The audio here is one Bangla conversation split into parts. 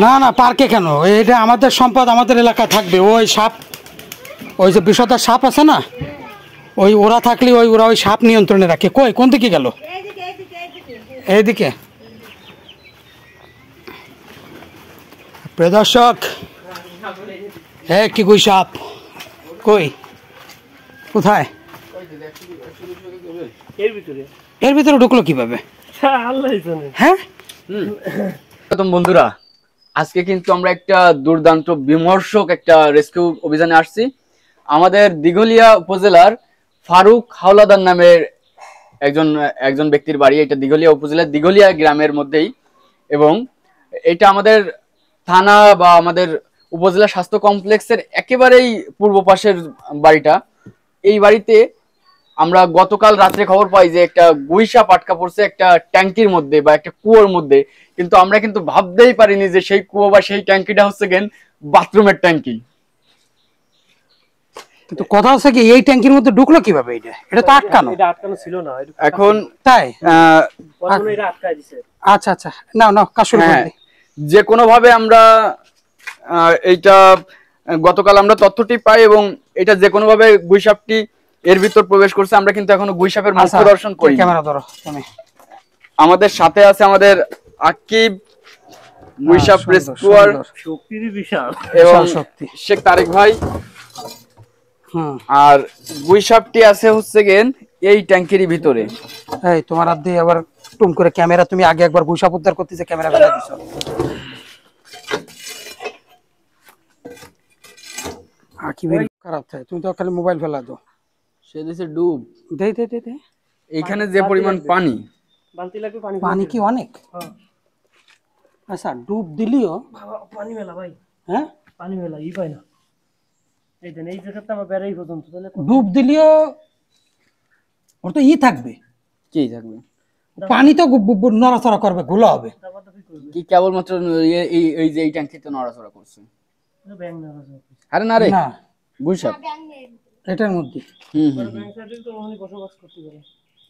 না না পার্কে কেন, এটা আমাদের সম্পদ, আমাদের এলাকায় থাকবে। ওই সাপ, ওই যে বিষধর সাপ আছে না, ওই ওরা থাকলে ওরা ওই সাপ নিয়ন্ত্রণে রাখে। কই কোন দিকে গেল? এইদিকে। প্রিয় দর্শক, হ্যাঁ কি কই সাপ কই, কোথায়? এর ভিতরে ঢুকলো কিভাবে? হ্যাঁ বন্ধুরা, আজকে কিন্তু আমরা একটা দুর্দান্ত বিমর্ষক একটা রেস্কিউ অভিযানে আসছি। আমাদের দিঘলিয়া উপজেলার ফারুক হাওলাদার নামের একজন ব্যক্তির বাড়ি। এটা দিঘলিয়া উপজেলার দিঘলিয়া গ্রামের মধ্যেই, এবং এটা আমাদের থানা বা আমাদের উপজেলা স্বাস্থ্য কমপ্লেক্সের একেবারেই পূর্ব পাশের বাড়িটা। এই বাড়িতে আমরা গতকাল রাত্রে খবর পাই যে একটা গুইসাপ আটকা পড়ছে একটা ট্যাঙ্কির মধ্যে বা একটা কুয়োর মধ্যে, কিন্তু আমরা কিন্তু ভাবতেই পারিনি যে সেই কুয়ো বা সেই ট্যাঙ্কিটা হচ্ছে কেন বাথরুমের ট্যাঙ্কি। কিন্তু কথা হচ্ছে কি, এই ট্যাঙ্কির মধ্যে ঢুকলো কিভাবে? এটা তো আটকানো, এটা আটকানো ছিল না এখন তাই এটা আটকায় দিয়েছে। আচ্ছা আচ্ছা, নাও নাও কাজ শুরু করে দিই। যে কোনো ভাবে আমরা এইটা গতকাল আমরা তথ্যটি পাই, এবং এটা যে কোনো ভাবে গুইসাপটি এর ভিতর প্রবেশ করছে। আমরা কিন্তু এখনো গুইসাপের মুখ দর্শন করি। ক্যামেরা ধরো তুমি। আমাদের সাথে আছে আমাদের আকিব, গুইসাপ রেস্কিউয়ার, শক্তির বিশাল এবং শক্তি শেখ তারেক ভাই। আর গুইসাপটি আছে হচ্ছে গেন এই ট্যাঙ্কির ভিতরে। এই তোমার হাত দিয়ে আবার টুম করে ক্যামেরা, তুমি আগে একবার গুইসাপ উদ্ধার করতেছে, ক্যামেরা ফেলে দিছো। আকিবের খারাপ থাকে, তুমি তো খালি মোবাইল ফেলা দাও। সে দিছে ডুব। দে দে দে দে। এইখানে যে পরিমাণ পানি, বালতি লাগবে পানি। পানি কি অনেক? আচ্ছা ডুব দিলিও পানি মেলা ভাই। হ্যাঁ পানি মেলা ই পায় না। এই দেন এই জায়গাটা আমার বেড়াই পর্যন্ত, তাহলে ডুব দিলিও ওর তো থাকবে। কি থাকবে? পানি তো নড়াচড়া করবে, ঘোলা হবে। কি কেবলমাত্র এই যে এই ট্যাঙ্কিতে নড়াচড়া করছে? আরে না রে, না গুইসাপ এটার মধ্যে।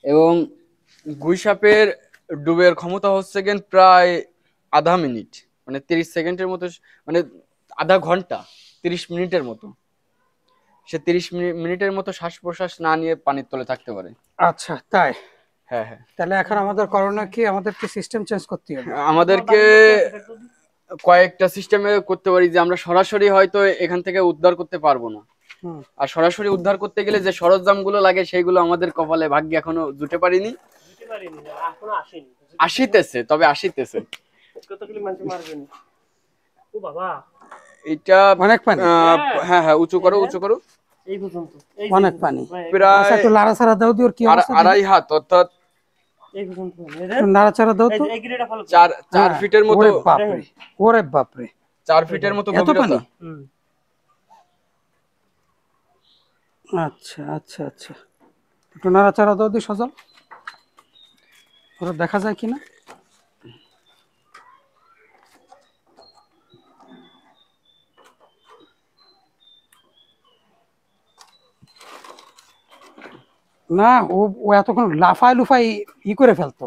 এবং গুইসাপের ডুবের ক্ষমতা হচ্ছে গেন প্রায় আধা মিনিট, মানে 30 সেকেন্ডের মতো, মানে আধা ঘন্টা 30 মিনিটের মতো। সে 30 মিনিটের মতো শ্বাস প্রশ্বাস না নিয়ে পানির তলে থাকতে পারে। আচ্ছা তাই? হ্যাঁ হ্যাঁ। তাহলে এখন আমাদের করণীয় কি? আমাদেরকে সিস্টেম চেঞ্জ করতে হবে। আমাদেরকে কয়েকটা সিস্টেমে করতে পারি, যে আমরা সরাসরি হয়তো এখান থেকে উদ্ধার করতে পারবো না। আর সরাসরি উদ্ধার করতে গেলে যে সরঞ্জামগুলো লাগে সেগুলো আমাদের কপালে ভাগ্যে এখনো জুটে পারিনি। এখনো আসেনি, আসিতেছে, তবে আসিতেছে। কতগুলি মানুষ মারবেন। ও বাবা, এটা অনেক পানি। হ্যাঁ হ্যাঁ, উঁচু করো উঁচু করো। এই পর্যন্ত অনেক পানি। প্রায় একটু লাড়াচাড়া দাও দিও। কি অবস্থা? 2.5 হাত, অর্থাৎ এই পর্যন্ত নাড়াচাড়া দাও তো। 4 ফিটের মতো। ওরে বাপরে, ওরে বাপরে, 4 ফিটের মতো এত পানি। আচ্ছা আচ্ছা আচ্ছা, একটু নাড়াচাড়া দাও দি সজল, ওরা দেখা যায় কিনা। না ও এতক্ষণ লাফাই লুফাই করে ফেলতো।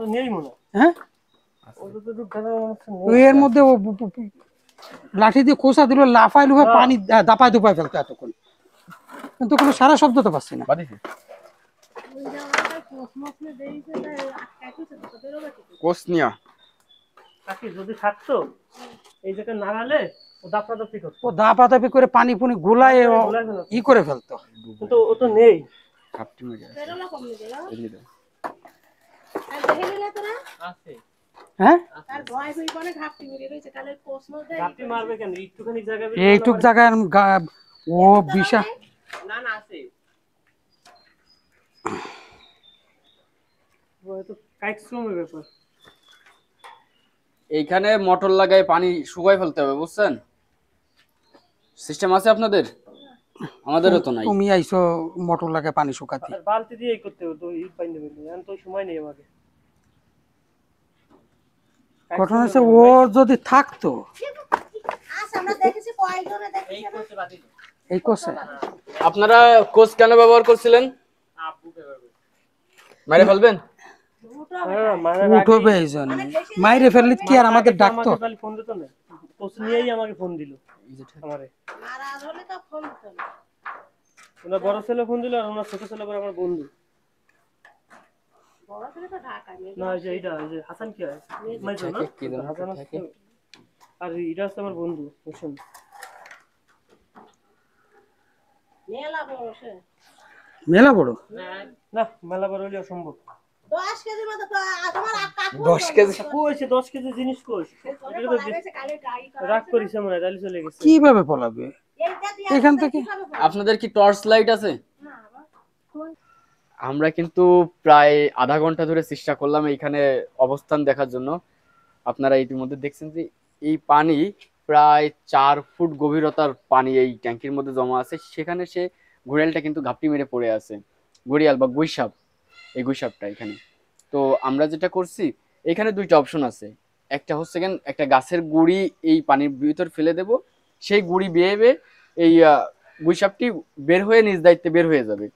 হ্যাঁ এর মধ্যে লাঠি দিয়ে খোসা দিল, লাফাই লুফাই পানি দাপায় দুপায় ফেলতো এতক্ষণ, কিন্তু কোনো সারা শব্দ তো পাচ্ছি না। যদি থাকতো এই জায়গায় নাড়ালে ও দাপাদাপি করতো, ও দাপাদাপি করে পানি পুনি গোলায় করে ফেলতো, কিন্তু ও তো নেই। এইটুক জায়গায় ও বিশা এইখানে মোটর লাগায় পানি শুকায় ফেলতে হবে, বুঝছেন? সিস্টেম আছে আপনাদের? আমাদেরও তো নাই। তুমি আইছো মোটর লাগায় পানি শুকাতে? বালতি দিয়ে করতে হতো, এই পানি দেবে না, তো সময় নেই আমাকে। ঘটনা হচ্ছে ও যদি থাকতো এই কোষে। আপনারা কোষ কেন ব্যবহার করছিলেন? মেরে ফেলবেন? হ্যাঁ মারার উঠবে আগে এই জন্য মাইরে ফেললে কি আর আমাদের ডাকতো? আমাকে তাহলে ফোন দিত না, কোচ নিয়েই আমাকে ফোন দিল আমারে। ওনার বড় ছেলে ফোন দিল আর ওনার ছোট ছেলে আবার আমার বন্ধু। না এই যে এইটা এই যে হাসান কি হয় মাইজো না, কি জানো হাসান থাকে? আর এটা হচ্ছে আমার বন্ধু হোসেন। মেলা বড় না মেলা বড় হলে অসম্ভব। 10 কেজি কইছে 10 কেজি জিনিস কইছ, রাগ করিস মনে হয়, তাহলে চলে গেছে। কিভাবে পলাবে এখান থেকে? আপনাদের কি টর্চ লাইট আছে? আমরা কিন্তু প্রায় আধা ঘন্টা ধরে চেষ্টা করলাম এইখানে অবস্থান দেখার জন্য। আপনারা ইতিমধ্যে দেখছেন যে এই পানি প্রায় 4 ফুট গভীরতার পানি এই ট্যাঙ্কির মধ্যে জমা আছে। সেখানে সে ঘড়িয়ালটা কিন্তু ঘাপটি মেরে পড়ে আছে, ঘড়িয়াল বা গুইসাপ, এই গুইসাপটা এখানে। তো আমরা যেটা করছি, এখানে দুইটা অপশন আছে। একটা হচ্ছে একটা গাছের গুড়ি এই পানির ভিতর ফেলে দেব, সেই গুড়ি বেয়ে বেয়ে এই গুইসাপটি বের হয়ে নিজ দায়িত্বে বের হয়ে যাবে।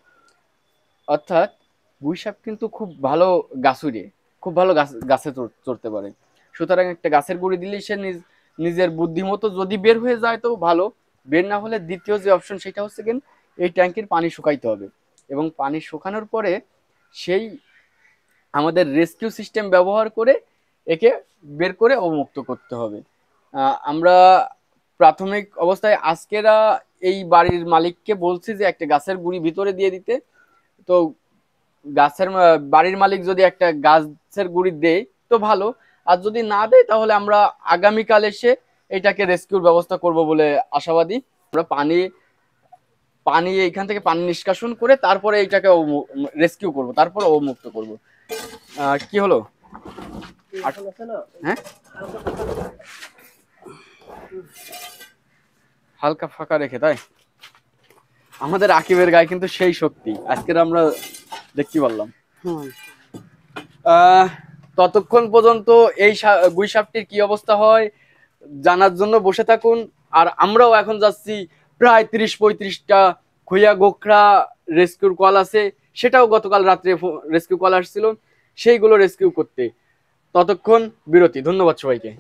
অর্থাৎ গুইসাপ কিন্তু খুব ভালো গাছুড়ে, খুব ভালো গাছে চড়তে পারে। সুতরাং একটা গাছের গুঁড়ি দিলেই সে নিজের বুদ্ধিমতো যদি বের হয়ে যায় তো ভালো, বের না হলে দ্বিতীয় যে অপশন সেটা হচ্ছে এই ট্যাঙ্কির পানি শুকাইতে হবে, এবং পানি শুকানোর পরে সেই আমাদের রেস্কিউ সিস্টেম ব্যবহার করে একে বের করে অবমুক্ত করতে হবে। আমরা প্রাথমিক অবস্থায় আজকেরা এই বাড়ির মালিককে বলছি যে একটা গাছের গুঁড়ি ভিতরে দিয়ে দিতে। তো বাড়ির মালিক যদি একটা গাছের গুঁড়ি দেয় তো ভালো, আর যদি না দেয় তাহলে আমরা আগামীকাল এসে এটাকে রেস্কিউর ব্যবস্থা করব বলে আশাবাদী। আমরা পানি এখান থেকে পানি নিষ্কাশন করে তারপরে এটাকে রেস্কিউ করব, তারপর অবমুক্ত করব। কি হলো? হ্যাঁ হালকা ফাঁকা রেখে, তাই আমাদের আকিবের গায়ে কিন্তু সেই শক্তি আজকের আমরা দেখতে পারলাম। ততক্ষণ পর্যন্ত এই গুইসাপটির কি অবস্থা হয় জানার জন্য বসে থাকুন। আর আমরাও এখন যাচ্ছি, প্রায় 30-35টা খুইয়া গোখরা রেস্কিউর কল আছে, সেটাও গতকাল রাত্রে রেস্কিউ কল আসছিল, সেইগুলো রেস্কিউ করতে। ততক্ষণ বিরতি। ধন্যবাদ সবাইকে।